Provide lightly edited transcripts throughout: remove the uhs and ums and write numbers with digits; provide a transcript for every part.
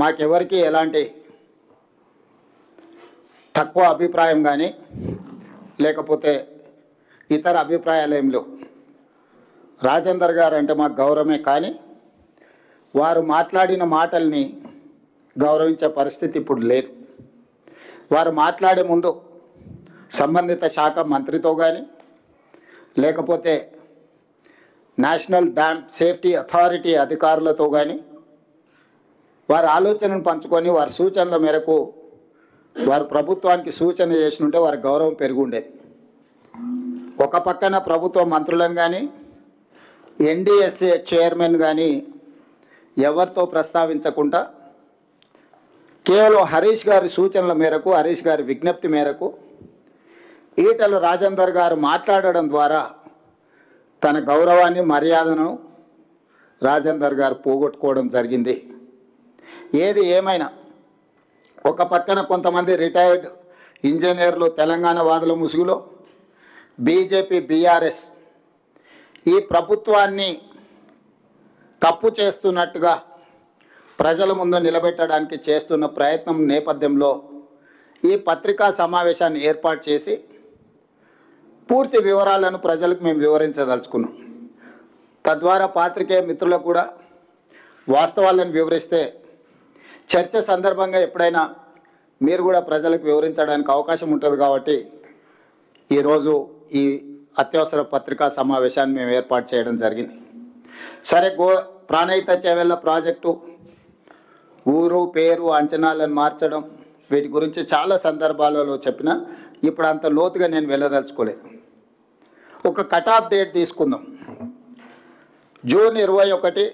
మాకెవరికి ఎలాంటి తక్కువ అభిప్రాయం కానీ లేకపోతే ఇతర అభిప్రాయాలు ఏం లేవు. రాజేందర్ గారు అంటే మాకు గౌరవమే, కానీ వారు మాట్లాడిన మాటల్ని గౌరవించే పరిస్థితి ఇప్పుడు లేదు. వారు మాట్లాడే ముందు సంబంధిత శాఖ మంత్రితో కానీ లేకపోతే నేషనల్ డ్యామ్ సేఫ్టీ అథారిటీ అధికారులతో కానీ వారి ఆలోచనను పంచుకొని వారి సూచనల మేరకు వారు ప్రభుత్వానికి సూచన చేసినుంటే వారి గౌరవం పెరిగి ఉండేది. ఒక పక్కన ప్రభుత్వ మంత్రులను కానీ ఎన్డీఎస్ఏ చైర్మన్ కానీ ఎవరితో ప్రస్తావించకుండా కేవలం హరీష్ గారి సూచనల మేరకు, హరీష్ గారి విజ్ఞప్తి మేరకు ఈటెల రాజేందర్ గారు మాట్లాడడం ద్వారా తన గౌరవాన్ని, మర్యాదను రాజేందర్ గారు పోగొట్టుకోవడం జరిగింది. ఏది ఏమైనా ఒక పక్కన కొంతమంది రిటైర్డ్ ఇంజనీర్లు తెలంగాణ వాదుల ముసుగులో బీజేపీ, బీఆర్ఎస్ ఈ ప్రభుత్వాన్ని తప్పు చేస్తున్నట్టుగా ప్రజల ముందు నిలబెట్టడానికి చేస్తున్న ప్రయత్నం నేపథ్యంలో ఈ పత్రికా సమావేశాన్ని ఏర్పాటు చేసి పూర్తి వివరాలను ప్రజలకు మేము వివరించదలుచుకున్నాం. తద్వారా పాత్రికేయ మిత్రులకు కూడా వాస్తవాలను వివరిస్తే చర్చ సందర్భంగా ఎప్పుడైనా మీరు కూడా ప్రజలకు వివరించడానికి అవకాశం ఉంటుంది. కాబట్టి ఈరోజు ఈ అత్యవసర పత్రికా సమావేశాన్ని మేము ఏర్పాటు చేయడం జరిగింది. సరే, ప్రాణహిత చేవెళ్ల ప్రాజెక్టు ఊరు, పేరు, అంచనాలను మార్చడం వీటి గురించి చాలా సందర్భాలలో చెప్పిన, ఇప్పుడు అంత లోతుగా నేను వెళ్ళదలుచుకోలేదు. ఒక కట్ ఆఫ్ డేట్ తీసుకుందాం. జూన్ 21,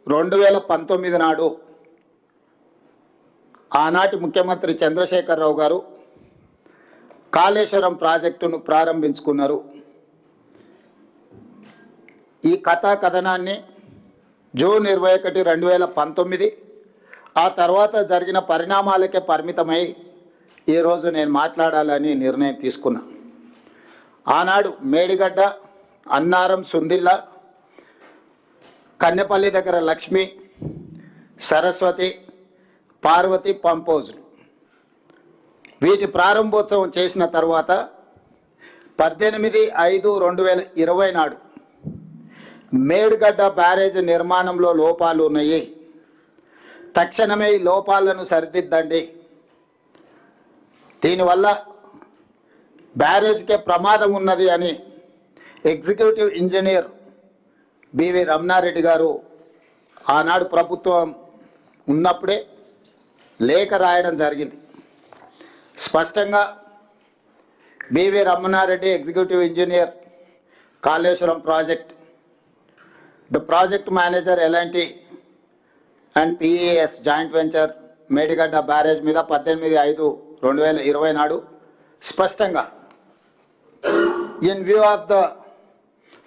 2019 నాడు ఆనాటి ముఖ్యమంత్రి చంద్రశేఖరరావు గారు కాళేశ్వరం ప్రాజెక్టును ప్రారంభించుకున్నారు. ఈ కథనాన్ని జూన్ 21, 2019 ఆ తర్వాత జరిగిన పరిణామాలకే పరిమితమై ఈరోజు నేను మాట్లాడాలని నిర్ణయం తీసుకున్నా. ఆనాడు మేడిగడ్డ, అన్నారం, సుందిల్ల, కన్నెపల్లి దగ్గర లక్ష్మి, సరస్వతి, పార్వతి పంపోజులు వీటి ప్రారంభోత్సవం చేసిన తర్వాత 18/5/2020 నాడు మేడిగడ్డ బ్యారేజ్ నిర్మాణంలో లోపాలు ఉన్నాయి, తక్షణమే ఈ లోపాలను సరిదిద్దండి, దీనివల్ల బ్యారేజ్కే ప్రమాదం ఉన్నది అని ఎగ్జిక్యూటివ్ ఇంజనీర్ బివి రమణారెడ్డి గారు ఆనాడు ప్రభుత్వం ఉన్నప్పుడే లేఖ రాయడం జరిగింది. స్పష్టంగా B V Ramanareddy, executive engineer, Kaleshwaram project, the project manager ఎలాంటి and P A S joint venture Medigadda barrage మీద 18/5/2020 నాడు స్పష్టంగా in view of the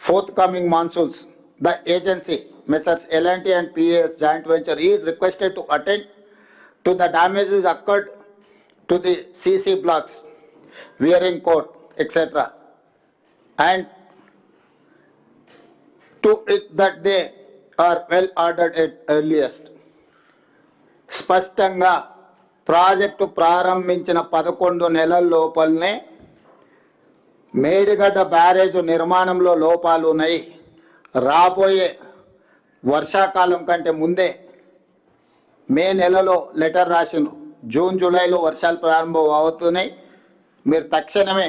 forthcoming monsoons, the agency, Messrs. L&T and PAS joint venture is requested to attend to the damages occurred to the CC blocks, wearing cord, etc. and to it that they are well ordered at earliest. స్పష్టంగా project ప్రారంభించిన 11 నెలల లోపలనే Medigadda barrage నిర్మాణంలో లోపాలు ఉన్నాయి, రాబోయే వర్షాకాలం కంటే ముందే మే నెలలో లెటర్ రాసిండ్రు, జూన్ జూలైలో వర్షాలు ప్రారంభం అవుతున్నాయి, మీరు తక్షణమే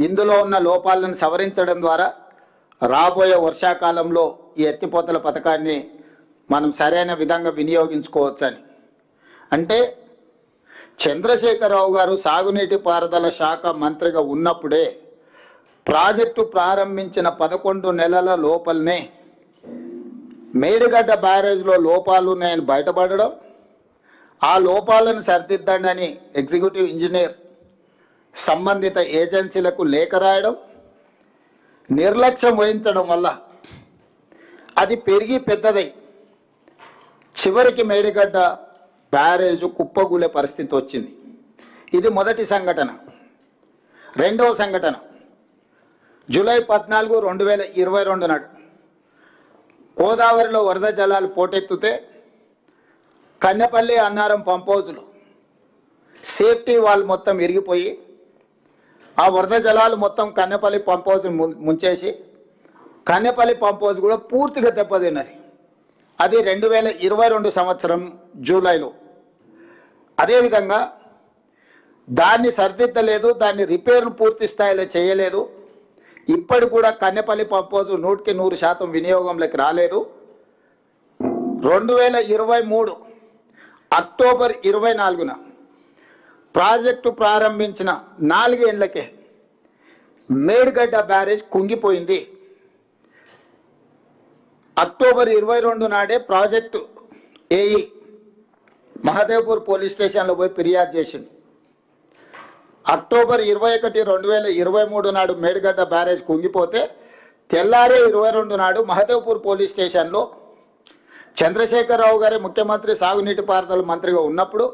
ఇందులో ఉన్న లోపాలను సవరించడం ద్వారా రాబోయే వర్షాకాలంలో ఈ ఎత్తిపోతల పథకాన్ని మనం సరైన విధంగా వినియోగించుకోవచ్చని. అంటే చంద్రశేఖరరావు గారు సాగునీటి పారుదల శాఖ మంత్రిగా ఉన్నప్పుడే ప్రాజెక్టు ప్రారంభించిన 11 నెలల లోపలనే మేడిగడ్డ బ్యారేజ్లో లోపాలు ఉన్నాయని బయటపడడం, ఆ లోపాలను సరిదిద్దండి అని ఎగ్జిక్యూటివ్ ఇంజనీర్ సంబంధిత ఏజెన్సీలకు లేఖ రాయడం, నిర్లక్ష్యం వహించడం వల్ల అది పెరిగి పెద్దదై చివరికి మేడిగడ్డ బ్యారేజ్ కుప్పగూలే పరిస్థితి వచ్చింది. ఇది మొదటి సంఘటన. రెండవ సంఘటన జూలై 14, 2022 నాడు గోదావరిలో వరద జలాలు పోటెత్తుతే కన్నెపల్లి అన్నారం పంప్ హౌజులు సేఫ్టీ వాల్ మొత్తం విరిగిపోయి ఆ వరద జలాలు మొత్తం కన్నెపల్లి పంప్ హౌజ్ ముంచేసి కన్నెపల్లి పంప్ హౌజ్ కూడా పూర్తిగా దెబ్బతిన్నది. అది 2022 సంవత్సరం జూలైలో. అదేవిధంగా దాన్ని సరిదిద్దలేదు, దాన్ని రిపేర్ను పూర్తి స్థాయిలో చేయలేదు. ఇప్పటి కూడా కన్నెపల్లి పంప్ హౌజ్ 100% వినియోగంలోకి రాలేదు. 2023 అక్టోబర్ 24న ప్రాజెక్టు ప్రారంభించిన 4 ఏళ్లకే మేడిగడ్డ బ్యారేజ్ కుంగిపోయింది. అక్టోబర్ 22 నాడే ప్రాజెక్టు ఏఈ మహదేవ్పూర్ పోలీస్ స్టేషన్లో పోయి ఫిర్యాదు చేసింది. అక్టోబర్ 21, 2023 నాడు మేడిగడ్డ బ్యారేజ్ కుంగిపోతే తెల్లారే 22 నాడు మహదేవ్పూర్ పోలీస్ స్టేషన్లో చంద్రశేఖరరావు గారి ముఖ్యమంత్రి సాగునీటి పారుదల మంత్రిగా ఉన్నప్పుడు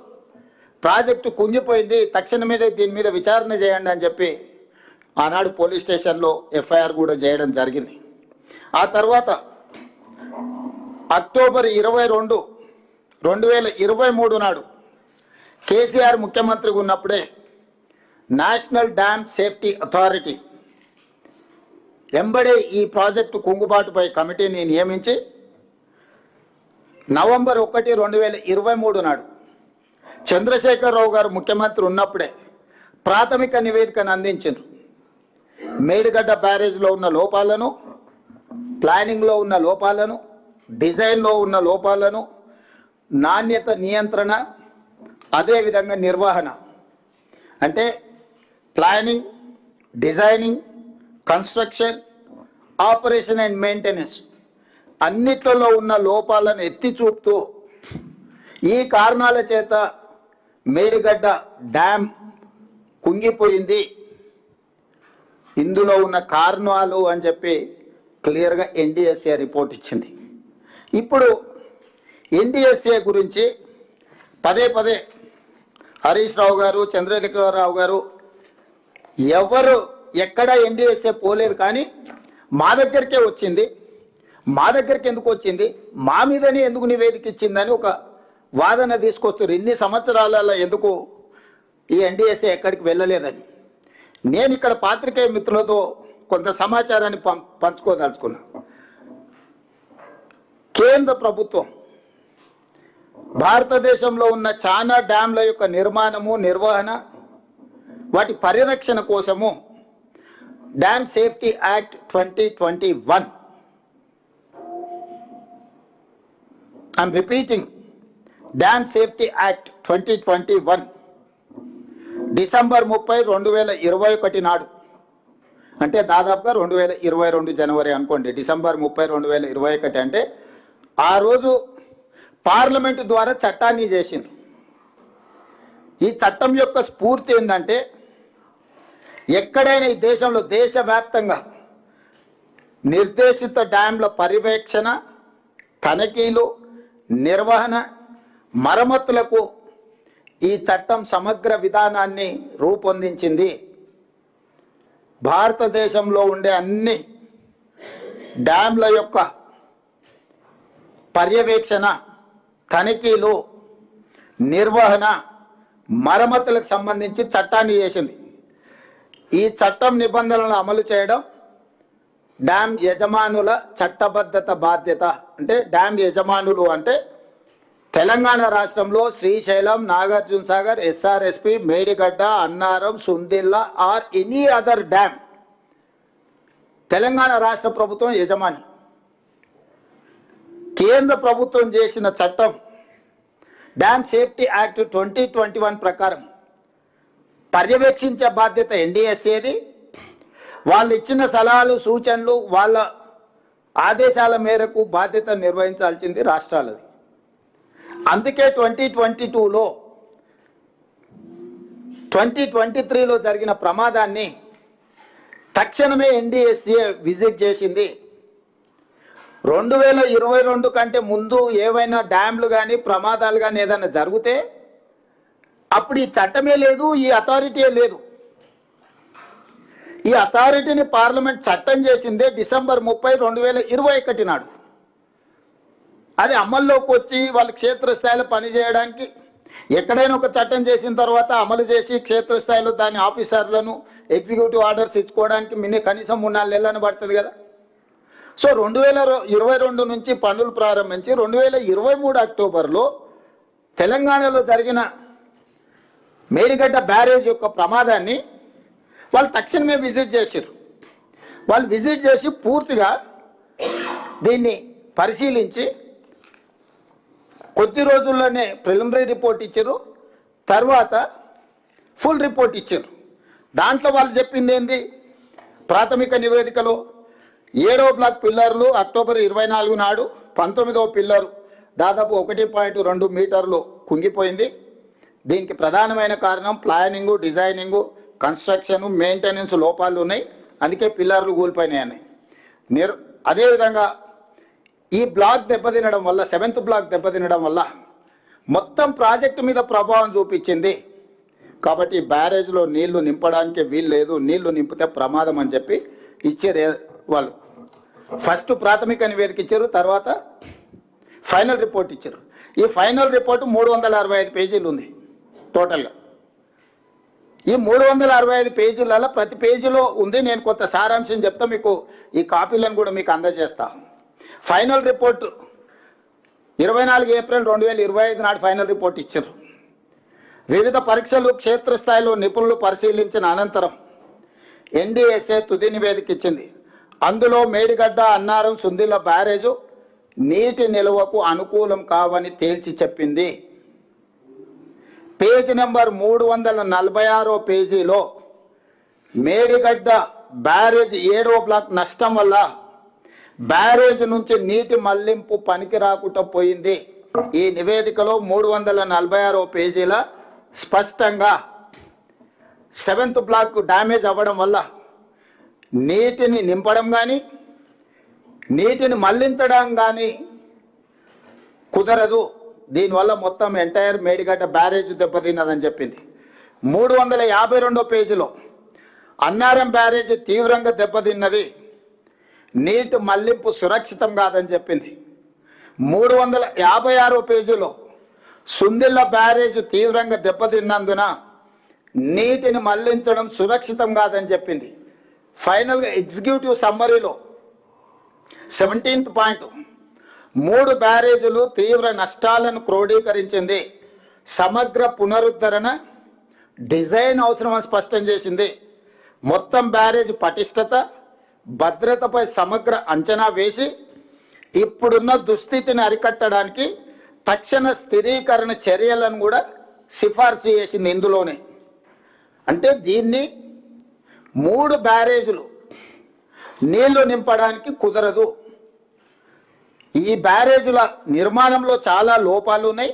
ప్రాజెక్టు కుంగిపోయింది, తక్షణమే దీని మీద విచారణ చేయండి అని చెప్పి ఆనాడు పోలీస్ స్టేషన్లో ఎఫ్ఐఆర్ కూడా చేయడం జరిగింది. ఆ తర్వాత అక్టోబర్ 22, 2023 నాడు కేసీఆర్ ముఖ్యమంత్రిగా ఉన్నప్పుడే నేషనల్ డ్యామ్ సేఫ్టీ అథారిటీ ఎంబడే ఈ ప్రాజెక్టు కుంగుబాటుపై కమిటీని నియమించి నవంబర్ 1, 2023 నాడు చంద్రశేఖరరావు గారు ముఖ్యమంత్రి ఉన్నప్పుడే ప్రాథమిక నివేదికను అందించారు. మేడిగడ్డ బ్యారేజ్లో ఉన్న లోపాలను, ప్లానింగ్లో ఉన్న లోపాలను, డిజైన్లో ఉన్న లోపాలను, నాణ్యత నియంత్రణ, అదేవిధంగా నిర్వహణ అంటే planning, designing, construction, operation and maintenance అన్నిట్లలో ఉన్న లోపాలను ఎత్తి చూపుతూ ఈ కారణాల చేత మేడిగడ్డ డ్యామ్ కుంగిపోయింది, ఇందులో ఉన్న కారణాలు అని చెప్పి క్లియర్గా ఎన్డీఎస్ఏ రిపోర్ట్ ఇచ్చింది. ఇప్పుడు ఎన్డీఎస్ఏ గురించి పదే పదే హరీష్ రావు గారు, చంద్రశేఖరరావు గారు ఎవరు ఎక్కడ ఎన్డీఎస్ఏ పోలేదు, కానీ మా దగ్గరికే వచ్చింది. మా దగ్గరికి ఎందుకు వచ్చింది, మా మీదనే ఎందుకు నివేదిక ఇచ్చిందని ఒక వాదన తీసుకొస్తారు. ఇన్ని సంవత్సరాలలో ఎందుకు ఈ ఎన్డీఎస్ఏ ఎక్కడికి వెళ్ళలేదని నేను ఇక్కడ పాత్రికేయ మిత్రులతో కొంత సమాచారాన్ని పంచుకోదలుచుకున్నా. కేంద్ర ప్రభుత్వం భారతదేశంలో ఉన్న చాలా డ్యాంల యొక్క నిర్మాణము, నిర్వహణ, వాటి పరిరక్షణ కోసము dam safety act 2021, I'm repeating, dam safety act 2021 December 30, 2021 నాడు, అంటే దాదాపుగా 2022 జనవరి అనుకోండి. డిసెంబర్ 30, 2021 అంటే ఆ రోజు పార్లమెంటు ద్వారా చట్టాన్ని చేసింది. ఈ చట్టం యొక్క స్ఫూర్తి ఏంటంటే ఎక్కడైనా ఈ దేశంలో దేశవ్యాప్తంగా నిర్దేశిత డ్యాంల పర్యవేక్షణ, తనిఖీలు, నిర్వహణ, మరమ్మతులకు ఈ చట్టం సమగ్ర విధానాన్ని రూపొందించింది. భారతదేశంలో ఉండే అన్ని డ్యాంల యొక్క పర్యవేక్షణ, తనిఖీలు, నిర్వహణ, మరమ్మతులకు సంబంధించి చట్టాన్ని చేసింది. ఈ చట్టం నిబంధనలను అమలు చేయడం డ్యామ్ యజమానుల చట్టబద్ధత బాధ్యత. అంటే డ్యామ్ యజమానులు అంటే తెలంగాణ రాష్ట్రంలో Srisailam, Nagarjuna Sagar, SRSP, Medigadda, Annaram, Sundilla or any other dam Telangana రాష్ట్ర ప్రభుత్వం యజమాని. కేంద్ర ప్రభుత్వం చేసిన చట్టం డ్యామ్ సేఫ్టీ యాక్ట్ 2021 ప్రకారం పర్యవేక్షించే బాధ్యత ఎన్డీఎస్ఏది. వాళ్ళు ఇచ్చిన సలహాలు, సూచనలు, వాళ్ళ ఆదేశాల మేరకు బాధ్యత నిర్వహించాల్సింది రాష్ట్రాలది. అందుకే 2022లో 2023లో జరిగిన ప్రమాదాన్ని తక్షణమే ఎన్డీఎస్ఏ విజిట్ చేసింది. 2022 కంటే ముందు ఏవైనా డ్యామ్లు కానీ ప్రమాదాలు కానీ ఏదైనా జరిగితే అప్పుడు ఈ చట్టమే లేదు, ఈ అథారిటీయే లేదు. ఈ అథారిటీని పార్లమెంట్ చట్టం చేసిందే డిసెంబర్ 30, 2021 నాడు. అది అమల్లోకి వచ్చి వాళ్ళు క్షేత్రస్థాయిలో పనిచేయడానికి ఎక్కడైనా ఒక చట్టం చేసిన తర్వాత అమలు చేసి క్షేత్రస్థాయిలో దాని ఆఫీసర్లను ఎగ్జిక్యూటివ్ ఆర్డర్స్ ఇచ్చుకోవడానికి కనీసం 3-4 నెలలను పడుతుంది కదా. సో 2022 నుంచి పనులు ప్రారంభించి 2023 అక్టోబర్లో తెలంగాణలో జరిగిన మేడిగడ్డ బ్యారేజ్ యొక్క ప్రమాదాన్ని వాళ్ళు తక్షణమే విజిట్ చేశారు. వాళ్ళు విజిట్ చేసి పూర్తిగా దీన్ని పరిశీలించి కొద్ది రోజుల్లోనే ప్రిలిమినరీ రిపోర్ట్ ఇచ్చారు, తర్వాత ఫుల్ రిపోర్ట్ ఇచ్చారు. దాంట్లో వాళ్ళు చెప్పింది ఏంది, ప్రాథమిక నివేదికలో 7వ బ్లాక్ పిల్లర్లు అక్టోబర్ 24 నాడు 19వ పిల్లరు దాదాపు 1.2 మీటర్లు కుంగిపోయింది. దీనికి ప్రధానమైన కారణం ప్లానింగు, డిజైనింగు, కన్స్ట్రక్షన్, మెయింటెనెన్స్ లోపాలు ఉన్నాయి, అందుకే పిల్లర్లు కూలిపోయినాయని. అదేవిధంగా ఈ బ్లాక్ దెబ్బతినడం వల్ల 7th బ్లాక్ దెబ్బతినడం వల్ల మొత్తం ప్రాజెక్టు మీద ప్రభావం చూపించింది. కాబట్టి బ్యారేజ్లో నీళ్లు నింపడానికి వీలు లేదు, నీళ్లు నింపితే ప్రమాదం అని చెప్పి ఇచ్చారు వాళ్ళు. ఫస్ట్ ప్రాథమిక నివేదిక ఇచ్చారు, తర్వాత ఫైనల్ రిపోర్ట్ ఇచ్చారు. ఈ ఫైనల్ రిపోర్టు 365 పేజీలు ఉంది టోటల్గా. ఈ 365 పేజీలలో ప్రతి పేజీలో ఉంది. నేను కొంత సారాంశం చెప్తా, మీకు ఈ కాపీలను కూడా మీకు అందజేస్తా. ఫైనల్ రిపోర్ట్ 24 ఏప్రిల్ 2025 నాడు ఫైనల్ రిపోర్ట్ ఇచ్చారు. వివిధ పరీక్షలు క్షేత్రస్థాయిలో నిపుణులు పరిశీలించిన అనంతరం ఎన్డీఎస్ఏ తుది నివేదిక ఇచ్చింది. అందులో మేడిగడ్డ, అన్నారం, సుందిల్ల బ్యారేజు నీటి నిల్వకు అనుకూలం కావని తేల్చి చెప్పింది. పేజీ నెంబర్ 346 పేజీలో మేడిగడ్డ బ్యారేజ్ 7వ బ్లాక్ నష్టం వల్ల బ్యారేజ్ నుంచి నీటి మళ్లింపు పనికి రాకుండా పోయింది. ఈ నివేదికలో 346 పేజీల స్పష్టంగా 7th బ్లాక్ డ్యామేజ్ అవ్వడం వల్ల నీటిని నింపడం కానీ నీటిని మళ్లించడం కానీ కుదరదు. దీనివల్ల మొత్తం ఎంటైర్ మేడిగడ్డ బ్యారేజ్ దెబ్బతిన్నదని చెప్పింది. 352 పేజీలో అన్నారం బ్యారేజ్ తీవ్రంగా దెబ్బతిన్నది, నీటి మళ్లింపు సురక్షితం కాదని చెప్పింది. 356 పేజీలో సుందిల్ల బ్యారేజ్ తీవ్రంగా దెబ్బతిన్నందున నీటిని మళ్లించడం సురక్షితం కాదని చెప్పింది. ఫైనల్గా ఎగ్జిక్యూటివ్ సమ్మరీలో 17th పాయింట్ 3 బ్యారేజీలు తీవ్ర నష్టాలను క్రోడీకరించింది, సమగ్ర పునరుద్ధరణ డిజైన్ అవసరమని స్పష్టం చేసింది. మొత్తం బ్యారేజ్ పటిష్టత, భద్రతపై సమగ్ర అంచనా వేసి ఇప్పుడున్న దుస్థితిని అరికట్టడానికి తక్షణ స్థిరీకరణ చర్యలను కూడా సిఫార్సు చేసింది ఇందులోనే. అంటే దీన్ని 3 బ్యారేజీలు నీళ్లు నింపడానికి కుదరదు. ఈ బ్యారేజీల నిర్మాణంలో చాలా లోపాలు ఉన్నాయి,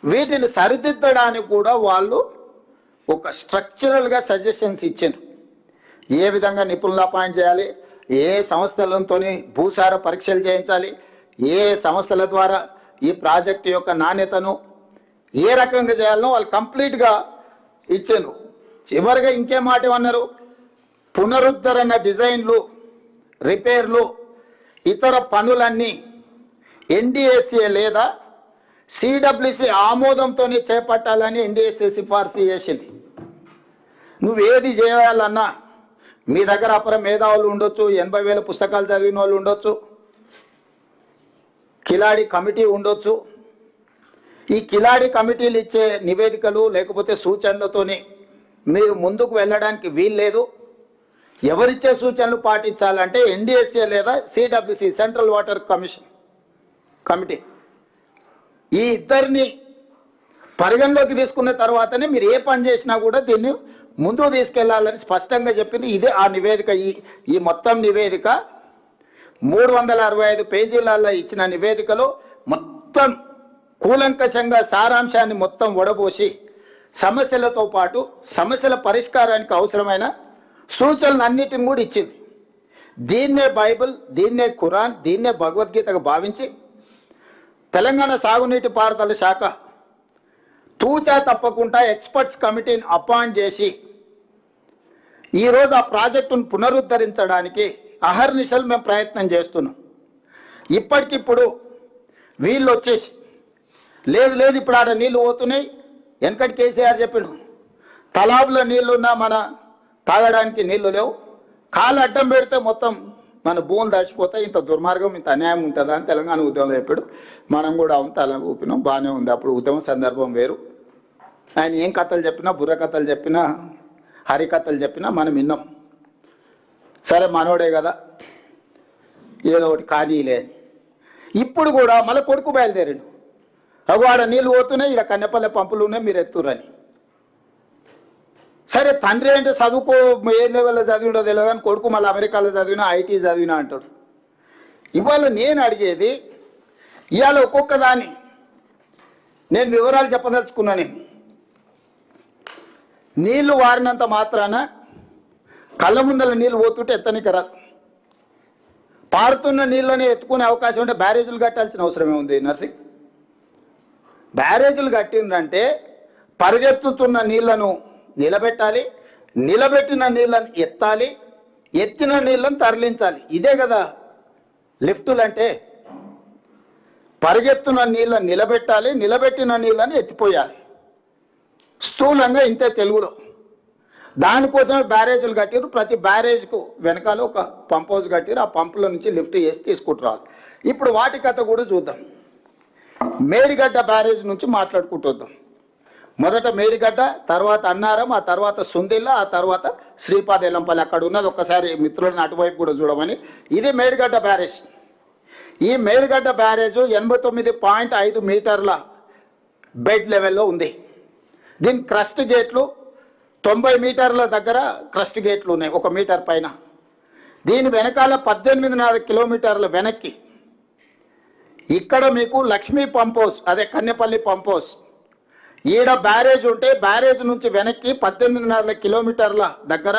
వీటిని సరిదిద్దడానికి కూడా వాళ్ళు ఒక స్ట్రక్చరల్గా సజెషన్స్ ఇచ్చారు. ఏ విధంగా నిపుణులు అపాయింట్ చేయాలి, ఏ సంస్థలతోని భూసార పరీక్షలు చేయించాలి, ఏ సంస్థల ద్వారా ఈ ప్రాజెక్టు యొక్క నాణ్యతను ఏ రకంగా చేయాలనో వాళ్ళు కంప్లీట్గా ఇచ్చారు. చివరిగా ఇంకే మాట ఏమన్నారు, పునరుద్ధరణ డిజైన్లు, రిపేర్లు, ఇతర పనులన్నీ ఎన్డీఎస్ఏ లేదా సిడబ్ల్యూసి ఆమోదంతో చేపట్టాలని ఎన్డీఎస్ఏ సిఫార్సు చేసింది. నువ్వేది చేయాలన్నా మీ దగ్గర అపర మేధావులు ఉండొచ్చు, 80,000 పుస్తకాలు చదివిన వాళ్ళు ఉండొచ్చు, కిలాడి కమిటీ ఉండొచ్చు. ఈ కిలాడి కమిటీలు ఇచ్చే నివేదికలు లేకపోతే సూచనలతోనే మీరు ముందుకు వెళ్ళడానికి వీల్లేదు. ఎవరిచ్చే సూచనలు పాటించాలంటే ఎన్డీఎస్ఏ లేదా CWC central water commission committee, ఈ ఇద్దరిని పరిగణలోకి తీసుకున్న తర్వాతనే మీరు ఏ పని చేసినా కూడా దీన్ని ముందుకు తీసుకెళ్లాలని స్పష్టంగా చెప్పింది. ఇదే ఆ నివేదిక. ఈ మొత్తం నివేదిక 365 పేజీలలో ఇచ్చిన నివేదికలో మొత్తం కూలంకషంగా సారాంశాన్ని మొత్తం వడబోసి సమస్యలతో పాటు సమస్యల పరిష్కారానికి అవసరమైన సూచనలు అన్నిటిని కూడా ఇచ్చింది. దీన్నే బైబిల్, దీన్నే ఖురాన్, దీన్నే భగవద్గీతగా భావించి తెలంగాణ సాగునీటి పారుదల శాఖ తూచా తప్పకుండా ఎక్స్పర్ట్స్ కమిటీని అపాయింట్ చేసి ఈరోజు ఆ ప్రాజెక్టును పునరుద్ధరించడానికి అహర్నిశలు మేము ప్రయత్నం చేస్తున్నాం. ఇప్పటికిప్పుడు వీళ్ళు వచ్చేసి లేదు లేదు ఇప్పుడు ఆడ నీళ్లు పోతున్నాయి. వెనకటి కేసీఆర్ చెప్పిండు తలాబులో నీళ్లున్నా మన తాగడానికి నీళ్లు లేవు, కాలు అడ్డం పెడితే మొత్తం మన భూములు తడిచిపోతాయి, ఇంత దుర్మార్గం ఇంత అన్యాయం ఉంటుందా అని తెలంగాణ ఉద్యమంలో చెప్పాడు. మనం కూడా అవును తల ఊపినాం, బాగానే ఉంది. అప్పుడు ఉద్యమ సందర్భం వేరు. ఆయన ఏం కథలు చెప్పినా, బుర్ర కథలు చెప్పినా, హరికథలు చెప్పినా మనం విన్నాం. సరే మనోడే కదా ఏదో ఒకటి కానీలే. ఇప్పుడు కూడా మళ్ళీ కొడుకు బయలుదేరాడు, అవి ఆడ నీళ్ళు పోతున్నాయి, ఇక్కడ కన్నెపల్లె పంపులు ఉన్నాయి, మీరు ఎత్తురని. సరే తండ్రి అంటే చదువుకో ఏ లెవెల్లో చదివినో తెలియదు కానీ కొడుకు మళ్ళీ అమెరికాలో చదివినా ఐటీ చదివినా అంటాడు. ఇవాళ నేను అడిగేది, ఇవాళ ఒక్కొక్క దాన్ని నేను వివరాలు చెప్పదలుచుకున్నాను. నీళ్లు వారినంత మాత్రాన కళ్ళ ముందల నీళ్ళు పోతుంటే ఎత్తనికి రాదు. పారుతున్న నీళ్ళని ఎత్తుకునే అవకాశం ఉంటే బ్యారేజీలు కట్టాల్సిన అవసరమే ఉంది నర్సింగ్. బ్యారేజీలు కట్టిందంటే పరిగెత్తుతున్న నీళ్లను నిలబెట్టాలి, నిలబెట్టిన నీళ్ళను ఎత్తాలి, ఎత్తిన నీళ్ళను తరలించాలి. ఇదే కదా లిఫ్టులు అంటే. పరిగెత్తున్న నీళ్ళను నిలబెట్టాలి, నిలబెట్టిన నీళ్ళని ఎత్తిపోయాలి. స్థూలంగా ఇంతే తెలుగులో. దానికోసమే బ్యారేజీలు కట్టారు. ప్రతి బ్యారేజ్కు వెనకాల ఒక పంప్ హౌస్ కట్టారు. ఆ పంపుల నుంచి లిఫ్ట్ చేసి తీసుకుంటున్నారు. ఇప్పుడు వాటి కథ కూడా చూద్దాం. మేడిగడ్డ బ్యారేజ్ నుంచి మాట్లాడుకుంటుద్దాం. మొదట మేడిగడ్డ, తర్వాత అన్నారం, ఆ తర్వాత సుందిల్ల, ఆ తర్వాత శ్రీపాదెల్లంపల్లి అక్కడ ఉన్నది. ఒక్కసారి మిత్రులను అటువైపు కూడా చూడమని. ఇది మేడిగడ్డ బ్యారేజ్. ఈ మేడిగడ్డ బ్యారేజ్ 89.5 మీటర్ల బెడ్ లెవెల్లో ఉంది. దీని క్రస్ట్ గేట్లు 90 మీటర్ల దగ్గర క్రస్ట్ గేట్లు ఉన్నాయి, 1 మీటర్ పైన. దీని వెనకాల 18.5 కిలోమీటర్ల వెనక్కి ఇక్కడ మీకు లక్ష్మీ పంప్ హౌస్, అదే కన్నెపల్లి పంప్ హౌస్. ఈడ బ్యారేజ్ ఉంటే బ్యారేజ్ నుంచి వెనక్కి 18.5 కిలోమీటర్ల దగ్గర